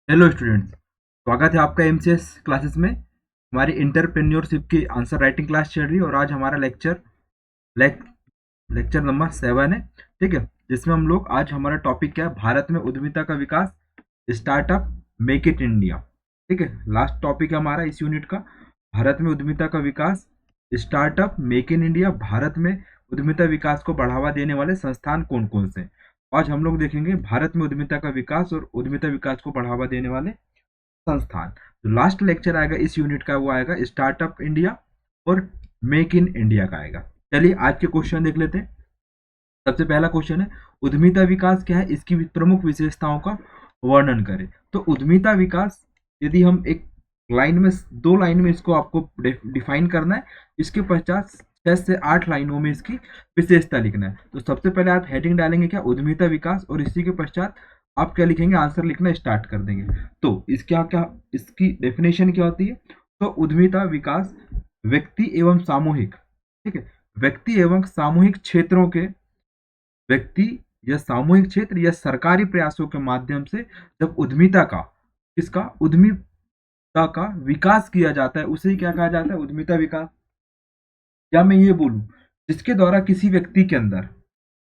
Hello students, स्वागत है आपका एमसीएस क्लासेस में। हमारी इंटरप्रेन्योरशिप की आंसर राइटिंग क्लास चल रही है और आज हमारा लेक्चर नंबर 7 है। ठीक है, जिसमें हम लोग आज हमारा टॉपिक क्या है, भारत में उद्यमिता का विकास, स्टार्टअप, मेक इट इंडिया। ठीक है, लास्ट टॉपिक है हमारा इस यूनिट का, भारत में उद्यमिता का विकास, startup, make in India. Bharat में उद्यमिता विकास को बढ़ावा देने वाले संस्थान कौन कौन से। आज हम लोग देखेंगे भारत में उद्यमिता का विकास और उद्यमिता विकास को बढ़ावा देने वाले संस्थान। जो लास्ट लेक्चर आएगा इस यूनिट का वो आएगा स्टार्टअप इंडिया और मेक इन इंडिया का आएगा। चलिए आज के क्वेश्चन देख लेते हैं। सबसे पहला क्वेश्चन है, उद्यमिता विकास क्या है, इसकी प्रमुख विशेषताओं का वर्णन करें। तो उद्यमिता विकास, यदि हम एक लाइन में, 2 लाइन में इसको आपको डिफाइन करना है, इसके पश्चात 6 से 8 लाइनों में इसकी विशेषता लिखना है। तो सबसे पहले आप हेडिंग डालेंगे क्या, उद्यमिता विकास, और इसी के पश्चात आप क्या लिखेंगे, आंसर लिखना स्टार्ट कर देंगे। तो इसका क्या, इसकी डेफिनेशन क्या होती है। तो उद्यमिता विकास व्यक्ति एवं सामूहिक, ठीक है, व्यक्ति एवं सामूहिक क्षेत्रों के, व्यक्ति या सामूहिक क्षेत्र या सरकारी प्रयासों के माध्यम से जब उद्यमिता का, किसका, उद्यमिता का विकास किया जाता है, उसे क्या कहा जाता है, उद्यमिता विकास। या मैं ये बोलूं, जिसके द्वारा किसी व्यक्ति के अंदर,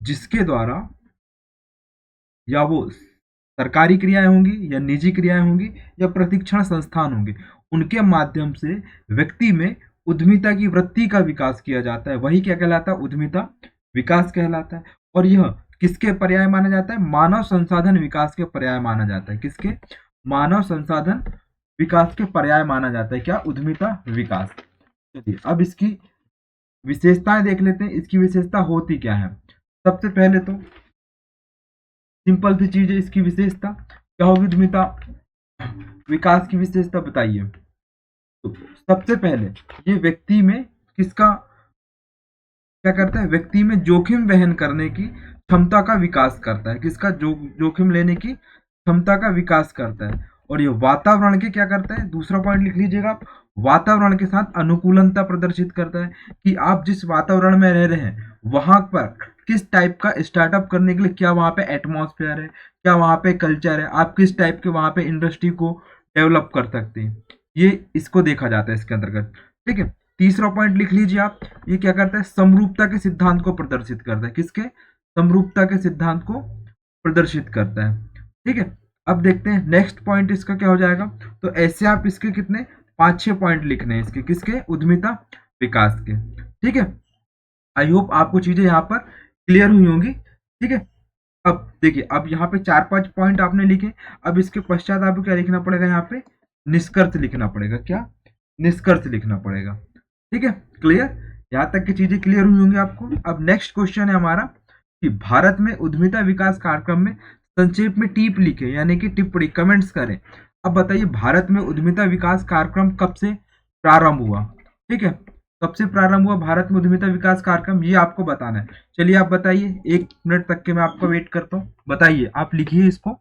जिसके द्वारा या वो सरकारी क्रियाएं होंगी या निजी क्रियाएं होंगी या प्रशिक्षण संस्थान होंगे, उनके माध्यम से व्यक्ति में उद्यमिता की वृत्ति का विकास किया जाता है, वही क्या कहलाता है, उद्यमिता विकास कहलाता है। और यह किसके पर्याय माना जाता है, मानव संसाधन विकास के पर्याय माना जाता है। किसके, मानव संसाधन विकास के पर्याय माना जाता है क्या, उद्यमिता विकास। चलिए अब इसकी विशेषताएं देख लेते हैं, इसकी विशेषता होती क्या है। सबसे पहले तो सिंपल सी चीज है, इसकी विशेषता क्या होगी, उद्यमिता विकास की विशेषता बताइए। तो सबसे पहले ये व्यक्ति में किसका क्या करता है, व्यक्ति में जोखिम वहन करने की क्षमता का विकास करता है। किसका, जोखिम लेने की क्षमता का विकास करता है। और ये वातावरण के क्या करता है, दूसरा पॉइंट लिख लीजिएगा आप, वातावरण के साथ अनुकूलनता प्रदर्शित करता है कि आप जिस वातावरण में रह रहे हैं वहां पर किस टाइप का स्टार्टअप करने के लिए, क्या वहां पे एटमॉस्फेयर है, क्या वहां पे कल्चर है, आप किस टाइप के वहां पे इंडस्ट्री को डेवलप कर सकते हैं, ये इसको देखा जाता है इसके अंतर्गत। ठीक है, तीसरा पॉइंट लिख लीजिए आप, ये क्या करता है, समरूपता के सिद्धांत को प्रदर्शित करता है। किसके, समरूपता के सिद्धांत को प्रदर्शित करता है। ठीक है, अब देखते हैं नेक्स्ट पॉइंट इसका क्या हो जाएगा। तो ऐसे आप इसके कितने, 5-6 पॉइंट लिखने हैं इसके, किसके, उद्यमिता विकास के। ठीक है, आई होप आपको चीजें यहाँ पर क्लियर हुई होंगी। ठीक है, अब देखिए, अब यहाँ पे 4-5 पॉइंट आपने लिखे, अब इसके पश्चात आपको क्या लिखना पड़ेगा, यहाँ पे निष्कर्ष लिखना पड़ेगा। क्या, निष्कर्ष लिखना पड़ेगा। ठीक है, क्लियर, यहाँ तक की चीजें क्लियर हुई होंगी आपको। अब नेक्स्ट क्वेश्चन है हमारा कि भारत में उद्यमिता विकास कार्यक्रम में संक्षेप में टिप लिखे, यानी कि टिप्पणी, कमेंट्स करें। अब बताइए, भारत में उद्यमिता विकास कार्यक्रम कब से प्रारंभ हुआ। ठीक है, कब से प्रारंभ हुआ भारत में उद्यमिता विकास कार्यक्रम, ये आपको बताना है। चलिए आप बताइए, 1 मिनट तक के मैं आपका वेट करता हूँ, बताइए, आप लिखिए इसको।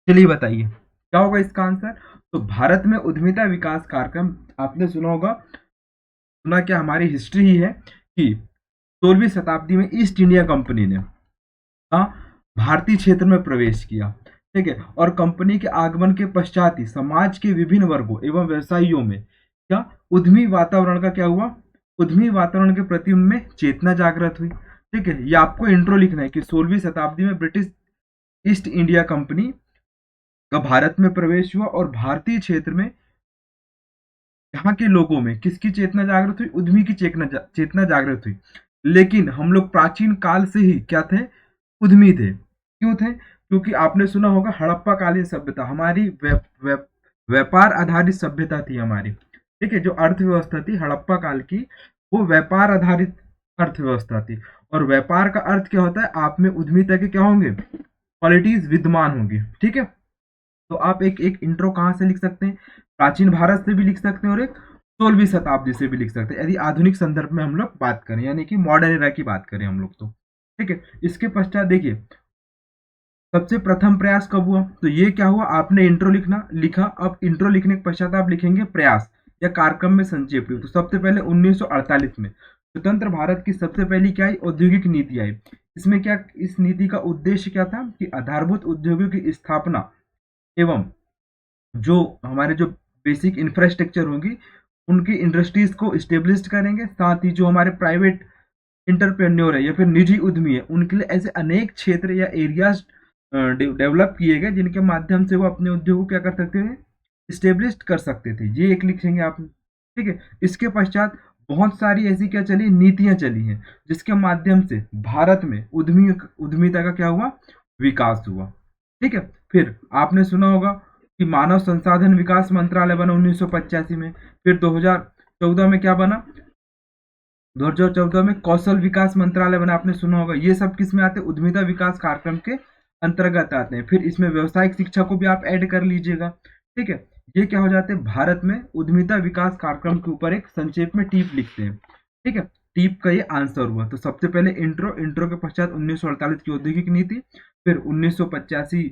चलिए बताइए क्या होगा इसका आंसर। तो भारत में उद्यमिता विकास कार्यक्रम, आपने सुना होगा, सुना क्या, हमारी हिस्ट्री ही है कि 16वीं शताब्दी में ईस्ट इंडिया कंपनी ने भारतीय क्षेत्र में प्रवेश किया। ठीक है, और कंपनी के आगमन के पश्चात ही समाज के विभिन्न वर्गों एवं व्यवसायियों में क्या, उद्यमी वातावरण का क्या हुआ, उद्यमी वातावरण के प्रति उनमें चेतना जागृत हुई। ठीक है, ये आपको इंट्रो लिखना है कि 16वीं शताब्दी में ब्रिटिश ईस्ट इंडिया कंपनी का भारत में प्रवेश हुआ और भारतीय क्षेत्र में यहाँ के लोगों में किसकी चेतना जागृत हुई, उद्यमी की चेतना जागृत हुई। लेकिन हम लोग प्राचीन काल से ही क्या थे, उद्यमी थे। क्यों थे, क्योंकि आपने सुना होगा हड़प्पा कालीन सभ्यता हमारी व्यापार आधारित सभ्यता थी हमारी। ठीक है, जो अर्थव्यवस्था थी हड़प्पा काल की, वो व्यापार आधारित अर्थव्यवस्था थी। और व्यापार का अर्थ क्या होता है, आप में उद्यमिता के क्या होंगे, क्वालिटीज विद्यमान होंगी। ठीक है, तो आप एक एक इंट्रो कहाँ से लिख सकते हैं, प्राचीन भारत से भी लिख सकते हैं और एक 16वीं शताब्दी से भी लिख सकते हैं, यदि आधुनिक संदर्भ में हम लोग बात करें, यानी कि मॉडर्न एरा की बात करें हम लोग तो। ठीक है, इसके पश्चात देखिए, सबसे प्रथम प्रयास कब हुआ? तो ये क्या हुआ, आपने इंट्रो लिखा। अब इंट्रो लिखने के पश्चात आप लिखेंगे प्रयास या कार्यक्रम में संक्षेप में। तो सबसे पहले 1948 में स्वतंत्र भारत की सबसे पहली क्या आई, औद्योगिक नीति आई। इसमें क्या, इस नीति का उद्देश्य क्या था कि आधारभूत उद्योगों की स्थापना एवं जो हमारे जो बेसिक इंफ्रास्ट्रक्चर होंगी उनकी इंडस्ट्रीज को स्टेब्लिश करेंगे। साथ ही जो हमारे प्राइवेट इंटरप्रेन्योर है या फिर निजी उद्यमी है उनके लिए ऐसे अनेक क्षेत्र या एरियाज डेवलप किए गए जिनके माध्यम से वो अपने उद्योग को क्या कर सकते थे, स्टेब्लिश कर सकते थे। ये एक लिखेंगे आप, ठीक है। इसके पश्चात बहुत सारी ऐसी क्या चली, नीतियां चली हैं जिसके माध्यम से भारत में उद्यमिता का क्या हुआ, विकास हुआ, ठीक है। फिर आपने सुना होगा कि मानव संसाधन विकास मंत्रालय बना 1985 में। फिर 2014 में क्या बना, 2014 में कौशल विकास मंत्रालय बना, आपने सुना होगा। ये सब किस में आते हैं, उद्यमिता विकास कार्यक्रम के अंतर्गत आते हैं। फिर इसमें व्यावसायिक शिक्षा को भी आप ऐड कर लीजिएगा, ठीक है। ये क्या हो जाते हैं, भारत में उद्यमिता विकास कार्यक्रम के ऊपर एक संक्षेप में टीप लिखते हैं, ठीक है। टीप का ये आंसर हुआ। तो सबसे पहले इंट्रो के पश्चात 1948 की औद्योगिक नीति। फिर 1985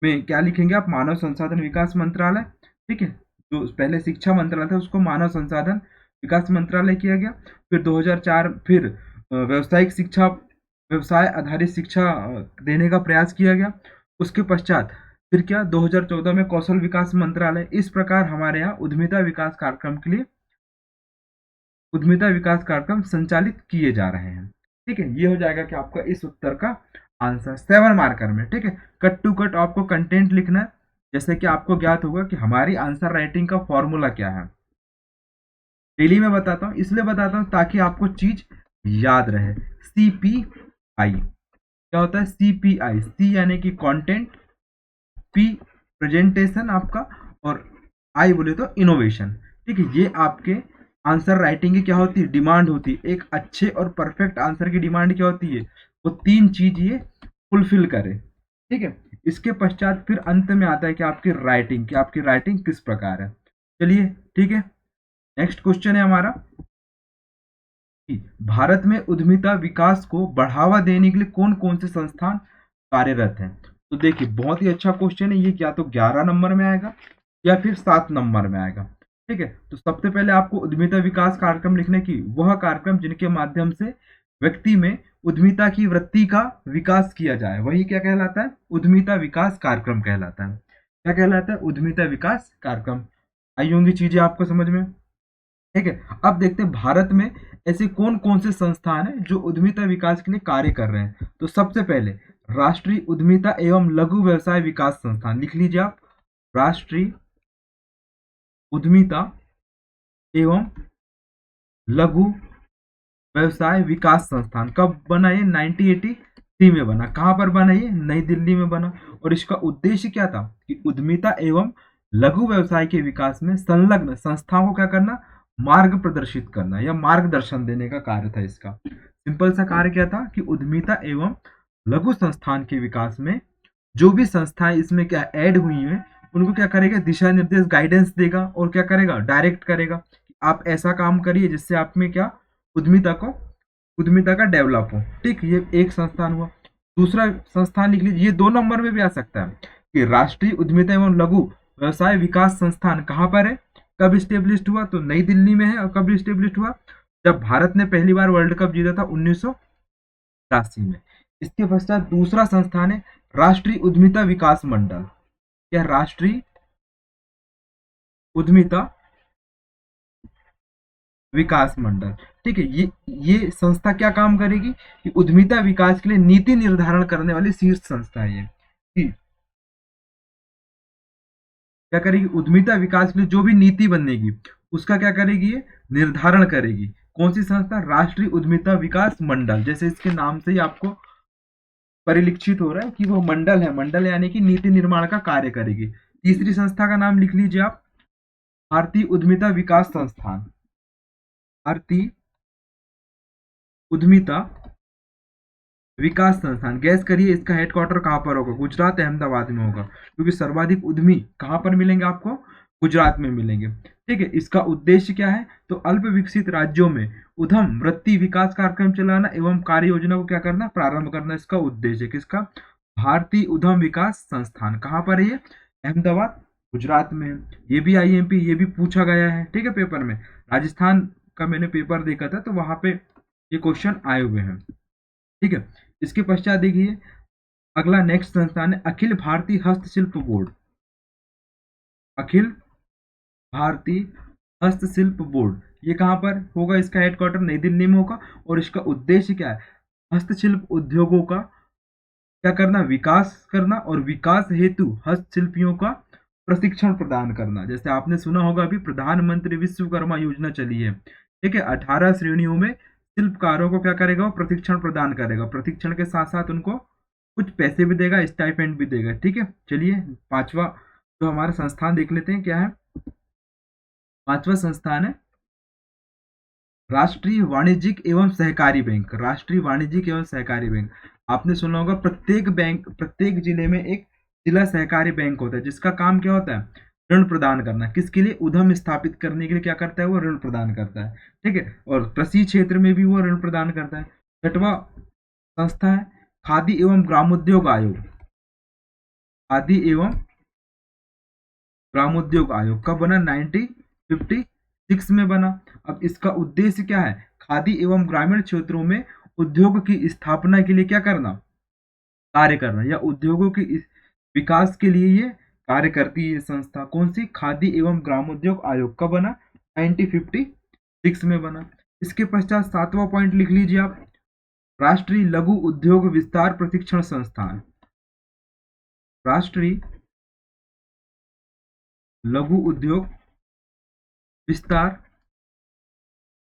में क्या लिखेंगे आप, मानव संसाधन विकास मंत्रालय, ठीक है। जो पहले शिक्षा मंत्रालय था उसको मानव संसाधन विकास मंत्रालय किया गया। फिर 2004 फिर व्यावसायिक शिक्षा, व्यवसाय आधारित शिक्षा देने का प्रयास किया गया। उसके पश्चात फिर क्या, 2014 में कौशल विकास मंत्रालय। इस प्रकार हमारे यहाँ उद्यमिता विकास कार्यक्रम के लिए उद्यमिता विकास कार्यक्रम संचालित किए जा रहे हैं, ठीक है। ये हो जाएगा कि आपका इस उत्तर का आंसर 7 मार्कर में, ठीक है। कट टू कट आपको कंटेंट लिखना है, जैसे कि आपको ज्ञात होगा कि हमारी आंसर राइटिंग का फॉर्मूला क्या है। डेली में बताता हूँ, इसलिए बताता हूँ ताकि आपको चीज याद रहे। CPI क्या होता है, CPI, C यानी कि कंटेंट, P प्रेजेंटेशन आपका, और I बोले तो इनोवेशन, ठीक है। ये आपके आंसर राइटिंग की क्या होती है, डिमांड होती है। एक अच्छे और परफेक्ट आंसर की डिमांड क्या होती है, वो 3 चीज ये फुलफिल करे, ठीक है। इसके पश्चात फिर अंत में आता है कि आपकी राइटिंग किस प्रकार है। चलिए, ठीक है। नेक्स्ट क्वेश्चन है हमारा, भारत में उद्यमिता विकास को बढ़ावा देने के लिए कौन कौन से संस्थान कार्यरत हैं। तो देखिए, बहुत ही अच्छा क्वेश्चन है ये, क्या तो 11 नंबर में आएगा या फिर 7 नंबर में आएगा, ठीक है। तो सबसे पहले आपको उद्यमिता विकास कार्यक्रम लिखने की, वह कार्यक्रम जिनके माध्यम से व्यक्ति में उद्यमिता की वृत्ति का विकास किया जाए, वही क्या कहलाता है, उद्यमिता विकास कार्यक्रम कहलाता है। क्या कहलाता है, उद्यमिता विकास कार्यक्रम। आई होंगी चीजें आपको समझ में, ठीक है। अब देखते हैं भारत में ऐसे कौन कौन से संस्थान हैं जो उद्यमिता विकास के लिए कार्य कर रहे हैं। तो सबसे पहले राष्ट्रीय उद्यमिता एवं लघु व्यवसाय विकास संस्थान, लिख लीजिए आप, राष्ट्रीय उद्यमिता एवं लघु व्यवसाय विकास संस्थान। कब बना ये, 1983 में बना। कहां पर बना ये, नई दिल्ली में बना। और इसका उद्देश्य क्या था कि उद्यमिता एवं लघु व्यवसाय के विकास में संलग्न संस्थाओं को क्या करना, मार्ग प्रदर्शित करना या मार्गदर्शन देने का कार्य था इसका। सिंपल सा कार्य क्या था कि उद्यमिता एवं लघु संस्थान के विकास में जो भी संस्थाएं इसमें क्या ऐड हुई हैं उनको क्या करेगा, दिशा निर्देश, गाइडेंस देगा, और क्या करेगा, डायरेक्ट करेगा, आप ऐसा काम करिए जिससे आप में क्या, उद्यमिता का डेवलप हो, ठीक। ये एक संस्थान हुआ। दूसरा संस्थान लिख लीजिए, ये 2 नंबर में भी आ सकता है कि राष्ट्रीय उद्यमिता एवं लघु व्यवसाय विकास संस्थान कहाँ पर है, कब स्टेब्लिश हुआ, तो नई दिल्ली में है। और कब स्टेब्लिश हुआ, जब भारत ने पहली बार वर्ल्ड कप जीता था 1983 में। इसके पश्चात दूसरा संस्थान है राष्ट्रीय उद्यमिता विकास मंडल, या राष्ट्रीय उद्यमिता विकास मंडल, ठीक है। ये संस्था क्या काम करेगी कि उद्यमिता विकास के लिए नीति निर्धारण करने वाली शीर्ष संस्था है ये। क्या करेगी, उद्यमिता विकास के लिए जो भी नीति बनेगी उसका क्या करेगी, ये निर्धारण करेगी। कौन सी संस्था, राष्ट्रीय उद्यमिता विकास मंडल। जैसे इसके नाम से ही आपको परिलक्षित हो रहा है कि वो मंडल है, मंडल यानी कि नीति निर्माण का कार्य करेगी। तीसरी संस्था का नाम लिख लीजिए आप, भारतीय उद्यमिता विकास संस्थान, भारतीय उद्यमिता विकास संस्थान। गैस करिए इसका हेडक्वार्टर कहां पर होगा, गुजरात, अहमदाबाद में होगा, क्योंकि सर्वाधिक उद्यमी कहां पर मिलेंगे आपको, गुजरात में मिलेंगे, ठीक है। इसका उद्देश्य क्या है, तो अल्प विकसित राज्यों में उद्यम वृत्ति विकास कार्यक्रम चलाना एवं कार्य योजना को क्या करना, प्रारंभ करना, इसका उद्देश्य। किसका, भारतीय उद्यम विकास संस्थान कहाँ पर है ये? अहमदाबाद गुजरात में है। ये भी आईएमपी, ये भी पूछा गया है, ठीक है, पेपर में। राजस्थान का मैंने पेपर देखा था तो वहां पे ये क्वेश्चन आए हुए हैं, ठीक है। इसके पश्चात देखिए अगला नेक्स्ट संस्थान है अखिल भारतीय हस्तशिल्प बोर्ड। अखिल भारतीय हस्तशिल्प बोर्ड, ये कहाँ पर होगा? इसका हेडक्वार्टर नई दिल्ली में होगा। और इसका उद्देश्य क्या है? हस्तशिल्प उद्योगों का क्या करना? विकास करना, और विकास हेतु हस्तशिल्पियों का प्रशिक्षण प्रदान करना। जैसे आपने सुना होगा अभी प्रधानमंत्री विश्वकर्मा योजना चली है, ठीक है। 18 श्रेणियों में शिल्पकारों को क्या करेगा? वो प्रशिक्षण प्रदान करेगा। प्रशिक्षण के साथ साथ उनको कुछ पैसे भी देगा, स्टाइपेंड भी देगा, ठीक है। चलिए पांचवा जो हमारा संस्थान देख लेते हैं क्या है। पांचवा संस्थान है राष्ट्रीय वाणिज्यिक एवं सहकारी बैंक। राष्ट्रीय वाणिज्यिक एवं सहकारी बैंक, आपने सुना होगा प्रत्येक बैंक, प्रत्येक जिले में एक जिला सहकारी बैंक होता है जिसका काम क्या होता है? ऋण प्रदान करना। किसके लिए? उद्यम स्थापित करने के लिए क्या करता है? वो ऋण प्रदान करता है, ठीक है। और कृषि क्षेत्र में भी वो ऋण प्रदान करता है। छठवा संस्था है खादी एवं ग्रामोद्योग आयोग। खादी एवं ग्रामोद्योग आयोग कब बना? 1956 में बना। अब इसका उद्देश्य क्या है? खादी एवं ग्रामीण क्षेत्रों में उद्योग की स्थापना के लिए क्या करना? कार्य करना, या उद्योगों के विकास के लिए ये कार्य करती है। ये संस्था कौन सी? खादी एवं ग्रामोद्योग आयोग कब बना? 1956 में बना। इसके पश्चात सातवां पॉइंट लिख लीजिए आप, राष्ट्रीय लघु उद्योग विस्तार प्रशिक्षण संस्थान। राष्ट्रीय लघु उद्योग विस्तार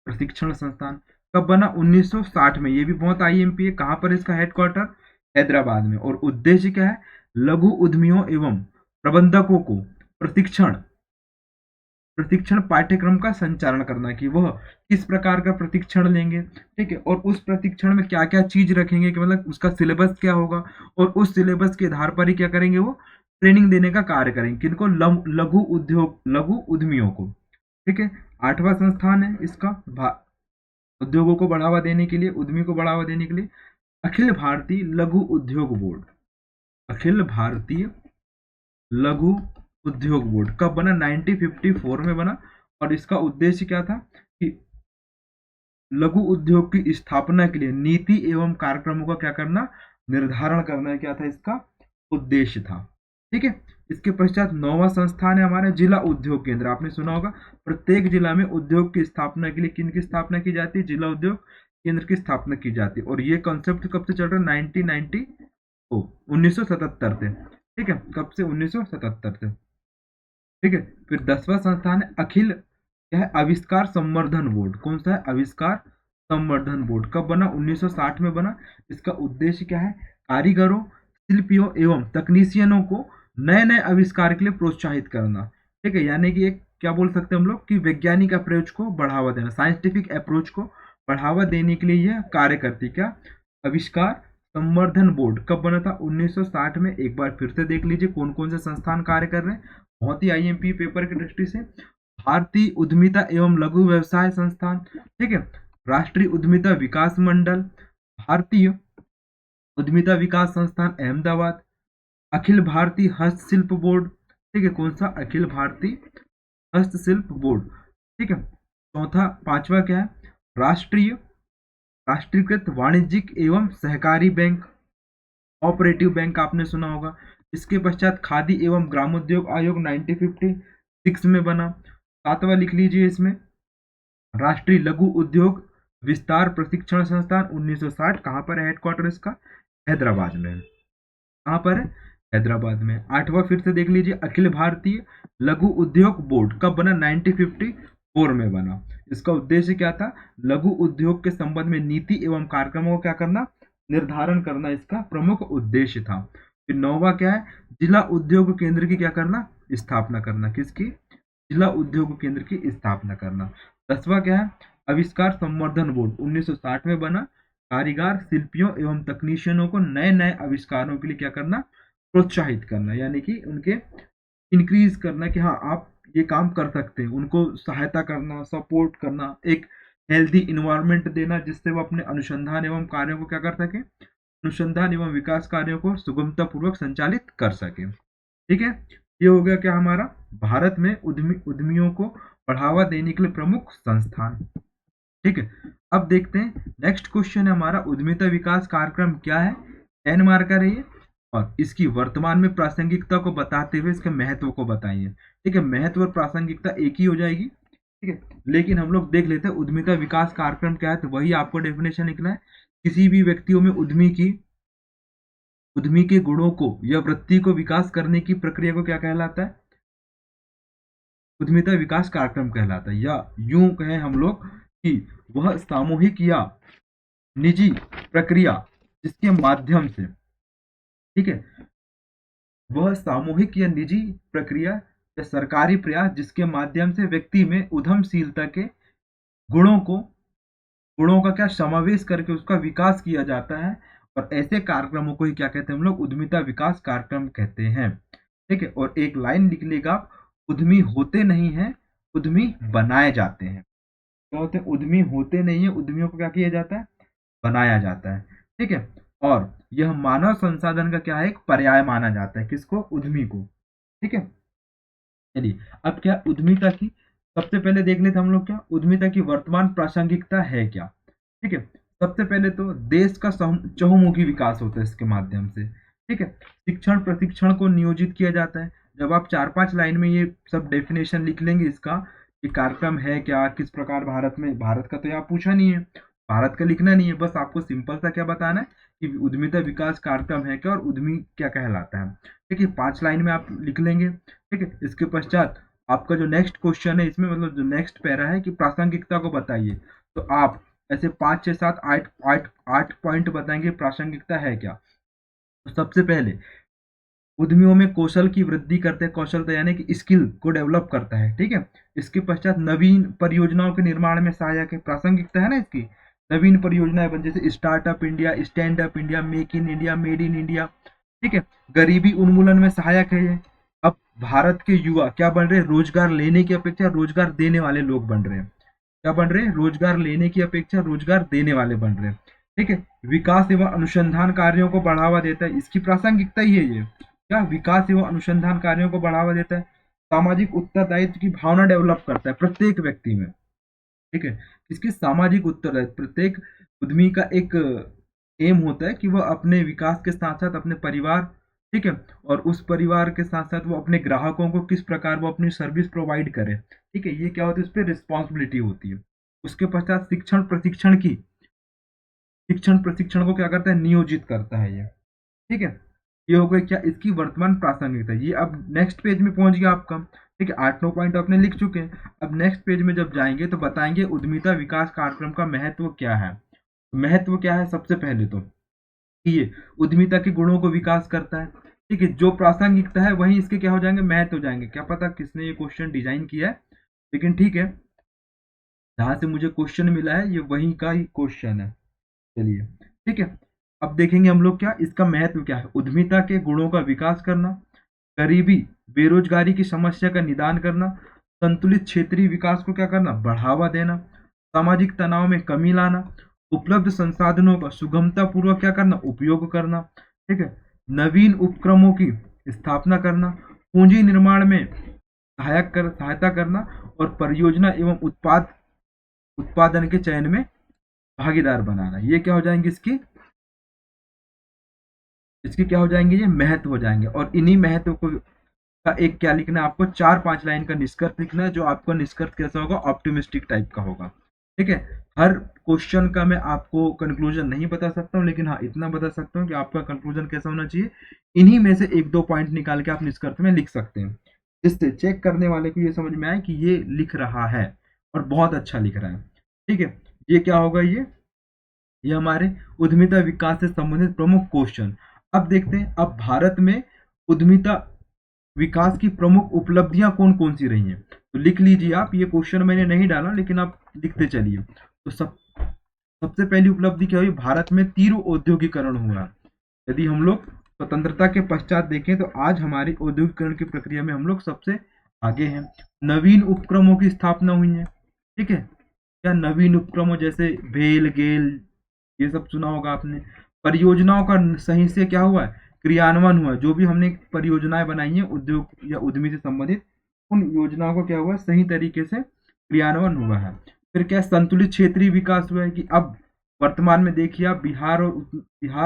प्रशिक्षण संस्थान कब बना? 1960 में। ये भी बहुत आईएमपी है। कहां पर इसका हेडक्वार्टर? हैदराबाद में। और उद्देश्य क्या है? लघु उद्यमियों एवं प्रबंधकों को प्रशिक्षण प्रशिक्षण पाठ्यक्रम का संचालन करना, कि वह किस प्रकार का प्रशिक्षण लेंगे, ठीक है। और उस प्रशिक्षण में क्या क्या चीज रखेंगे, कि मतलब उसका सिलेबस क्या होगा, और उस सिलेबस के आधार पर ही क्या करेंगे? वो ट्रेनिंग देने का कार्य करेंगे। किनको? लघु उद्योग, लघु उद्यमियों को, ठीक है। आठवां संस्थान है इसका उद्योगों को बढ़ावा देने के लिए, उद्यमी को बढ़ावा देने के लिए अखिल भारतीय लघु उद्योग बोर्ड। अखिल भारतीय लघु उद्योग बोर्ड कब बना? 1954 में बना। और इसका उद्देश्य क्या था? कि लघु उद्योग की स्थापना के लिए नीति एवं कार्यक्रमों का क्या करना? निर्धारण करना, क्या था इसका उद्देश्य था, ठीक है। इसके पश्चात नौवां संस्थान है हमारा जिला उद्योग केंद्र। आपने सुना होगा प्रत्येक जिला में उद्योग की स्थापना के लिए किन की स्थापना की जाती है? जिला उद्योग केंद्र की स्थापना की जाती है। और ये कॉन्सेप्ट कब से चल रहा है? 1977 से, ठीक है। कब से? 1977 से, ठीक है। फिर 10वां संस्थान है अखिल क्या है? आविष्कार संवर्धन बोर्ड। कौन सा है? आविष्कार संवर्धन बोर्ड कब बना? 1960 में बना। इसका उद्देश्य क्या है? कारीगरों, शिल्पियों एवं तकनीशियनों को नए नए आविष्कार के लिए प्रोत्साहित करना, ठीक है। यानी कि एक क्या बोल सकते हैं हम लोग, कि वैज्ञानिक अप्रोच को बढ़ावा देना, साइंटिफिक अप्रोच को बढ़ावा देने के लिए यह कार्य करती। क्या? आविष्कार संवर्धन बोर्ड कब बना था? 1960 में। एक बार फिर से देख लीजिए कौन कौन से संस्थान कार्य कर रहे हैं, बहुत ही आईएमपी पेपर की दृष्टि से। भारतीय उद्यमिता एवं लघु व्यवसाय संस्थान, ठीक है। राष्ट्रीय उद्यमिता विकास मंडल, भारतीय उद्यमिता विकास संस्थान अहमदाबाद, अखिल भारतीय हस्तशिल्प बोर्ड, ठीक है। कौन सा? अखिल भारतीय हस्तशिल्प बोर्ड, ठीक है। चौथा, पांचवा क्या है? राष्ट्रीय राष्ट्रीयकृत वाणिज्यिक एवं सहकारी बैंक, ऑपरेटिव बैंक आपने सुना होगा। इसके पश्चात खादी एवं ग्रामोद्योग आयोग 1956 में बना। सातवां लिख लीजिए इसमें, राष्ट्रीय लघु उद्योग विस्तार प्रशिक्षण संस्थान 1960। कहाँ पर है हेडक्वार्टर इसका? हैदराबाद में। कहाँ पर है? हैदराबाद में। आठवां फिर से देख लीजिए, अखिल भारतीय लघु उद्योग बोर्ड कब बना? 1954 में बना। इसका उद्देश्य क्या था? लघु उद्योग के संबंध में नीति एवं कार्यक्रमों को क्या करना? निर्धारण करना इसका प्रमुख उद्देश्य था। फिर नौवा क्या है? जिला उद्योग केंद्र की क्या करना? स्थापना करना। किसकी? जिला उद्योग केंद्र की स्थापना करना। 10वां क्या है? आविष्कार संवर्धन बोर्ड 1960 में बना। कारीगर, शिल्पियों एवं तकनीशियनों को नए नए आविष्कारों के लिए क्या करना? प्रोत्साहित करना, यानी कि उनके इंक्रीज करना, कि हाँ आप ये काम कर सकते हैं, उनको सहायता करना, सपोर्ट करना, एक हेल्दी इन्वायरमेंट देना जिससे वो अपने अनुसंधान एवं कार्यों को क्या कर सके? अनुसंधान एवं विकास कार्यों को सुगमता पूर्वक संचालित कर सके। ठीक है, ये हो गया क्या हमारा भारत में उद्यमियों को बढ़ावा देने के लिए प्रमुख संस्थान। ठीक है, अब देखते हैं नेक्स्ट क्वेश्चन है हमारा, उद्यमिता विकास कार्यक्रम क्या है, 10 मार्कर है ये, और इसकी वर्तमान में प्रासंगिकता को बताते हुए इसके महत्व को बताइए। ठीक है, महत्व और प्रासंगिकता एक ही हो जाएगी। ठीक है, लेकिन हम लोग देख लेते हैं उद्यमिता विकास कार्यक्रम क्या है, तो वही आपको डेफिनेशन लिखना है। किसी भी व्यक्तियों में उद्यमी के गुणों को या वृत्ति को विकास करने की प्रक्रिया को क्या कहलाता है, उद्यमिता विकास कार्यक्रम कहलाता है। या यूं कहें हम लोग कि वह सामूहिक या निजी प्रक्रिया जिसके माध्यम से, ठीक है, वह सामूहिक या निजी प्रक्रिया या सरकारी प्रयास जिसके माध्यम से व्यक्ति में उद्यमशीलता के गुणों का क्या समावेश करके उसका विकास किया जाता है, और ऐसे कार्यक्रमों को ही क्या कहते हैं हम लोग, उद्यमिता विकास कार्यक्रम कहते हैं। ठीक है, और एक लाइन लिख लेगा, उद्यमी होते नहीं हैं, उद्यमी बनाए जाते हैं। क्या होते हैं, उद्यमी होते नहीं है, उद्यमियों को क्या किया जाता है, बनाया जाता है। ठीक है, और यह मानव संसाधन का क्या है, एक पर्याय माना जाता है, किसको, उद्यमी को। ठीक है, चलिए अब क्या उद्यमिता की, सबसे पहले देख लेते हम लोग क्या उद्यमिता की वर्तमान प्रासंगिकता है क्या। ठीक है, सबसे पहले तो देश का चहुमुखी विकास होता है इसके माध्यम से। ठीक है, शिक्षण प्रशिक्षण को नियोजित किया जाता है। जब आप 4-5 लाइन में ये सब डेफिनेशन लिख लेंगे इसका, कि कार्यक्रम है क्या, किस प्रकार भारत में, भारत का तो यहाँ पूछा नहीं है, भारत का लिखना नहीं है, बस आपको सिंपल सा क्या बताना है कि उद्यमिता विकास कार्यक्रम है क्या और उद्यमी क्या कहलाता है। ठीक है, 5 लाइन में आप लिख लेंगे। ठीक है, इसके पश्चात आपका जो नेक्स्ट क्वेश्चन है इसमें, मतलब जो नेक्स्ट पैरा है कि प्रासंगिकता को बताइए, तो आप ऐसे 5, 6, 7, 8 पॉइंट बताएंगे प्रासंगिकता है क्या। तो सबसे पहले उद्यमियों में कौशल की वृद्धि करते हैं, कौशलता यानी कि स्किल को डेवलप करता है। ठीक है, इसके पश्चात नवीन परियोजनाओं के निर्माण में सहायक है, प्रासंगिकता है ना इसकी, नवीन परियोजनाएं बन, जैसे startup India, stand up India, make in India, made in India. ठीक है, गरीबी उन्मूलन में सहायक है ये। अब भारत के युवा क्या बन रहे हैं, रोजगार लेने की अपेक्षा रोजगार देने वाले लोग बन रहे हैं। क्या बन रहे हैं, रोजगार लेने की अपेक्षा रोजगार देने वाले बन रहे हैं। ठीक है, विकास एवं अनुसंधान कार्यों को बढ़ावा देता है, इसकी प्रासंगिकता ही है ये, क्या विकास एवं अनुसंधान कार्यों को बढ़ावा देता है। सामाजिक उत्तरदायित्व की भावना डेवलप करता है प्रत्येक व्यक्ति में। ठीक है, इसके सामाजिक उत्तरदायित्व, प्रत्येक उद्यमी का एक एम होता है कि वह अपने विकास के साथ साथ अपने परिवार, ठीक है, और उस परिवार के साथ साथ वो अपने ग्राहकों को किस प्रकार वो अपनी सर्विस प्रोवाइड करे। ठीक है, ये क्या होता है, उस पर रिस्पॉन्सिबिलिटी होती है। उसके पश्चात शिक्षण प्रशिक्षण को क्या करता है, नियोजित करता है ये। ठीक है, ये हो गई क्या इसकी वर्तमान प्रासंगिकता। ये अब नेक्स्ट पेज में पहुंच गया आपका। ठीक है, 8-9 पॉइंट आपने लिख चुके हैं। अब नेक्स्ट पेज में जब जाएंगे तो बताएंगे उद्यमिता विकास कार्यक्रम का महत्व क्या है। महत्व क्या है, सबसे पहले तो कि ये उद्यमिता के गुणों को विकास करता है। ठीक है, जो प्रासंगिकता है वही इसके क्या हो जाएंगे, महत्व हो जाएंगे। क्या पता किसने ये क्वेश्चन डिजाइन किया है, लेकिन ठीक है, जहां से मुझे क्वेश्चन मिला है ये वही का ही क्वेश्चन है। चलिए, ठीक है, अब देखेंगे हम लोग क्या इसका महत्व क्या है। उद्यमिता के गुणों का विकास करना, गरीबी बेरोजगारी की समस्या का निदान करना, संतुलित क्षेत्रीय विकास को क्या करना, बढ़ावा देना, सामाजिक तनाव में कमी लाना, उपलब्ध संसाधनों का सुगमता पूर्वक क्या करना, उपयोग करना। ठीक है, नवीन उपक्रमों की स्थापना करना, पूंजी निर्माण में सहायता करना, और परियोजना एवं उत्पादन के चयन में भागीदार बनाना। ये क्या हो जाएंगे, इसके क्या हो जाएंगे, ये महत्व हो जाएंगे। और इन्हीं महत्व को का एक क्या लिखना है आपको, 4-5 लाइन का निष्कर्ष लिखना है, जो आपका निष्कर्ष कैसा होगा, ऑप्टिमिस्टिक टाइप का होगा। ठीक है, हर क्वेश्चन का मैं आपको कंक्लूजन नहीं बता सकता हूँ, लेकिन हाँ इतना बता सकता हूँ कि आपका कंक्लूजन कैसा होना चाहिए। इन्हीं में से 1-2 पॉइंट निकाल के आप निष्कर्ष में लिख सकते हैं, जिससे चेक करने वाले को ये समझ में आए कि ये लिख रहा है और बहुत अच्छा लिख रहा है। ठीक है, ये क्या होगा, ये हमारे उद्यमिता विकास से संबंधित प्रमुख क्वेश्चन। अब देखते हैं, अब भारत में उद्यमिता विकास की प्रमुख उपलब्धियां कौन कौन सी रही हैं, तो लिख लीजिए आप। ये क्वेश्चन मैंने नहीं डाला, लेकिन आप लिखते चलिए। तो सबसे पहली उपलब्धि क्या हुई, भारत में तीव्र औद्योगिकरण हुआ। यदि हम लोग स्वतंत्रता के पश्चात देखें तो आज हमारी औद्योगिकरण की प्रक्रिया में हम लोग सबसे आगे हैं। नवीन उपक्रमों की स्थापना हुई है। ठीक है, क्या नवीन उपक्रमों जैसे भेल गेल, ये सब सुना होगा आपने। परियोजनाओं का सही से क्या हुआ है, क्रियान्वयन हुआ है। जो भी हमने परियोजनाएं बनाई हैं उद्योग या उद्यमी से संबंधित, उन योजनाओं को क्या हुआ है, सही तरीके से क्रियान्वयन हुआ है। फिर क्या है, संतुलित क्षेत्रीय विकास हुआ है कि अब वर्तमान में देखिए आप बिहार,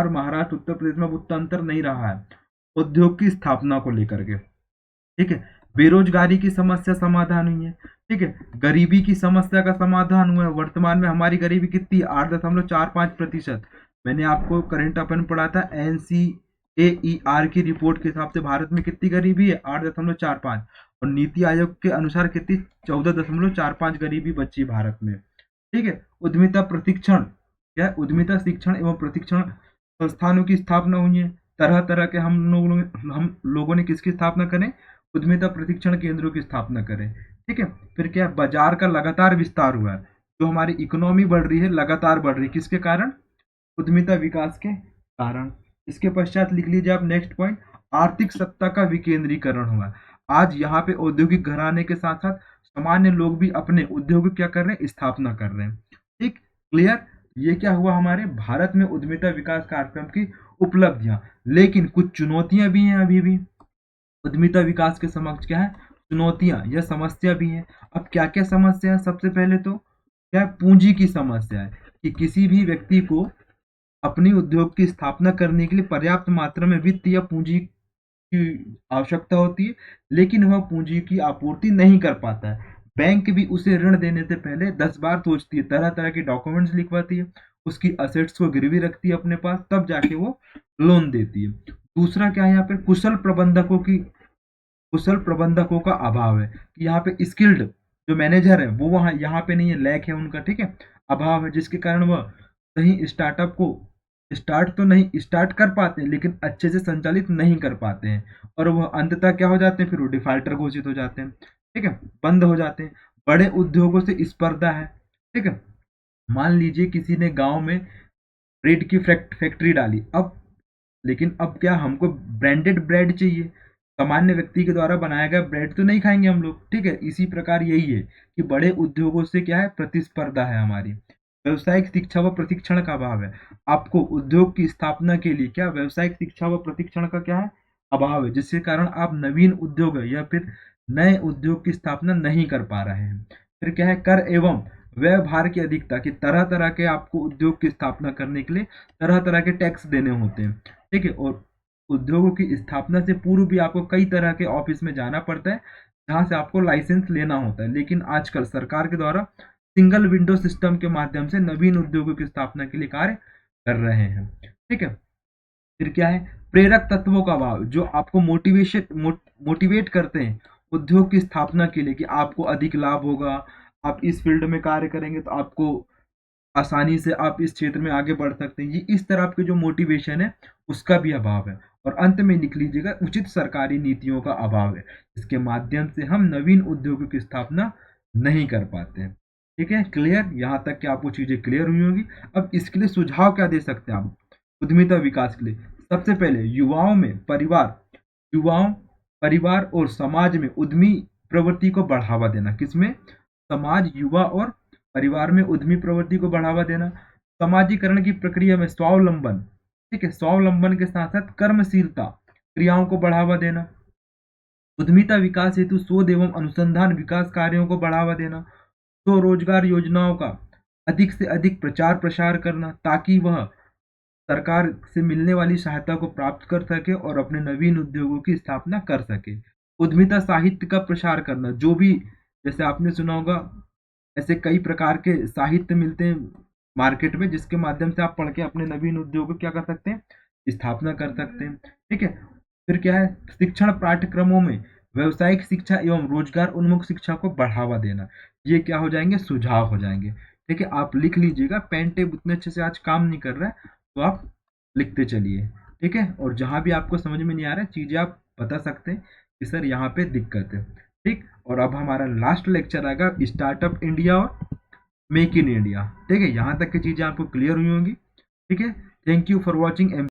महाराष्ट्र, उत्तर प्रदेश में उतना अंतर नहीं रहा है उद्योग की स्थापना को लेकर के। ठीक है, बेरोजगारी की समस्या समाधान हुई है। ठीक है, गरीबी की समस्या का समाधान हुआ है। वर्तमान में हमारी गरीबी कितनी, 8.45%। मैंने आपको करंट अफेयर में पढ़ा था, NCAER की रिपोर्ट के हिसाब से भारत में कितनी गरीबी है, 8.45, और नीति आयोग के अनुसार कितनी, 14.45 गरीबी बची भारत में। ठीक है, उद्यमिता प्रशिक्षण, क्या उद्यमिता शिक्षण एवं प्रशिक्षण संस्थानों की स्थापना हुई है। तरह तरह के हम लोगों ने किसकी स्थापना करें, उद्यमिता प्रशिक्षण केंद्रों की स्थापना करें। ठीक है, फिर क्या, बाजार का लगातार विस्तार हुआ है। जो हमारी इकोनॉमी बढ़ रही है, लगातार बढ़ रही है, किसके कारण, उद्यमिता विकास के कारण। इसके पश्चात लिख लीजिए आप नेक्स्ट पॉइंट, आर्थिक सत्ता का विकेंद्रीकरण हुआ। आज यहाँ पे औद्योगिक घराने के साथ साथ सामान्य लोग भी अपने उद्योग क्या कर रहे हैं, स्थापना कर रहे हैं। ठीक, क्लियर। ये क्या हुआ, हमारे भारत में उद्यमिता विकास कार्यक्रम की उपलब्धियां। लेकिन कुछ चुनौतियां भी हैं अभी भी उद्यमिता विकास के समक्ष, क्या है, चुनौतियां या समस्या भी हैं। अब क्या क्या समस्या है, सबसे पहले तो क्या है, पूंजी की समस्या है कि किसी भी व्यक्ति को अपनी उद्योग की स्थापना करने के लिए पर्याप्त मात्रा में वित्त या पूंजी की आवश्यकता होती है, लेकिन वह पूंजी की आपूर्ति नहीं कर पाता है। बैंक भी उसे ऋण देने से पहले 10 बार सोचती है, तरह तरह के डॉक्यूमेंट्स लिखवाती है, उसकी असेट्स को गिरवी रखती है अपने पास, तब जाके वो लोन देती है। दूसरा क्या है, यहाँ पे कुशल प्रबंधकों का अभाव है कि यहाँ पे स्किल्ड जो मैनेजर है वो वहाँ यहाँ पे नहीं है, लैक है उनका। ठीक है, अभाव है, जिसके कारण वह सही स्टार्टअप को स्टार्ट कर पाते हैं, लेकिन अच्छे से संचालित नहीं कर पाते हैं, और वह अंततः क्या हो जाते हैं, फिर वो डिफाल्टर घोषित हो जाते हैं। ठीक है, बंद हो जाते हैं। बड़े उद्योगों से स्पर्धा है। ठीक है, मान लीजिए किसी ने गांव में ब्रेड की फैक्ट्री डाली, लेकिन अब क्या, हमको ब्रांडेड ब्रेड चाहिए, सामान्य व्यक्ति के द्वारा बनाया गया ब्रेड तो नहीं खाएंगे हम लोग। ठीक है, इसी प्रकार यही है कि बड़े उद्योगों से क्या है, प्रतिस्पर्धा है हमारी। व्यवसायिक शिक्षा व प्रशिक्षण का अभाव है। आपको उद्योग की स्थापना के लिए क्या, व्यवसायिक शिक्षा व प्रशिक्षण का क्या है, अभाव है, जिसके कारण आप नवीन उद्योग या फिर नए उद्योग की स्थापना नहीं कर पा रहे हैं। फिर क्या है, कर एवं व्यवहार की अधिकता, कि तरह तरह के आपको उद्योग की स्थापना करने के लिए तरह तरह के टैक्स देने होते हैं। ठीक है, और उद्योगों की स्थापना से पूर्व भी आपको कई तरह के ऑफिस में जाना पड़ता है, जहां से आपको लाइसेंस लेना होता है। लेकिन आजकल सरकार के द्वारा सिंगल विंडो सिस्टम के माध्यम से नवीन उद्योगों की स्थापना के लिए कार्य कर रहे हैं। ठीक है, फिर क्या है, प्रेरक तत्वों का अभाव, जो आपको मोटिवेट करते हैं उद्योग की स्थापना के लिए, कि आपको अधिक लाभ होगा, आप इस फील्ड में कार्य करेंगे तो आपको आसानी से आप इस क्षेत्र में आगे बढ़ सकते हैं। ये इस तरह के जो मोटिवेशन है उसका भी अभाव है। और अंत में लिख लीजिएगा, उचित सरकारी नीतियों का अभाव है, इसके माध्यम से हम नवीन उद्योगों की स्थापना नहीं कर पाते हैं। ठीक है, क्लियर, यहाँ तक कि आपको चीजें क्लियर हुई होंगी। अब इसके लिए सुझाव क्या दे सकते हैं आप उद्यमिता विकास के लिए। सबसे पहले युवाओं परिवार और समाज में उद्यमी प्रवृत्ति को बढ़ावा देना। किसमें, समाज, युवा और परिवार में उद्यमी प्रवृत्ति को बढ़ावा देना। समाजीकरण की प्रक्रिया में स्वावलंबन, ठीक है, स्वावलंबन के साथ साथ कर्मशीलता क्रियाओं को बढ़ावा देना। उद्यमिता विकास हेतु शोध एवं अनुसंधान विकास कार्यों को बढ़ावा देना। स्वरोजगार योजनाओं का अधिक से अधिक प्रचार प्रसार करना, ताकि वह सरकार से मिलने वाली सहायता को प्राप्त कर सके और अपने नवीन उद्योगों की स्थापना कर सके। उद्यमिता साहित्य का प्रसार करना, जो भी, जैसे आपने सुना होगा, ऐसे कई प्रकार के साहित्य मिलते हैं मार्केट में, जिसके माध्यम से आप पढ़ के अपने नवीन उद्योग क्या कर सकते हैं, स्थापना कर सकते हैं। ठीक है, फिर क्या है, शिक्षण पाठ्यक्रमों में व्यवसायिक शिक्षा एवं रोजगार उन्मुख शिक्षा को बढ़ावा देना। ये क्या हो जाएंगे, सुझाव हो जाएंगे। ठीक है, आप लिख लीजिएगा, पेन टेप उतने अच्छे से आज काम नहीं कर रहा है तो आप लिखते चलिए। ठीक है, और जहां भी आपको समझ में नहीं आ रहा है चीजें आप बता सकते हैं कि सर यहाँ पे दिक्कत है। ठीक, और अब हमारा लास्ट लेक्चर आएगा स्टार्टअप इंडिया और मेक इन इंडिया। ठीक है, यहाँ तक की चीजें आपको क्लियर हुई होंगी। ठीक है, थैंक यू फॉर वॉचिंग।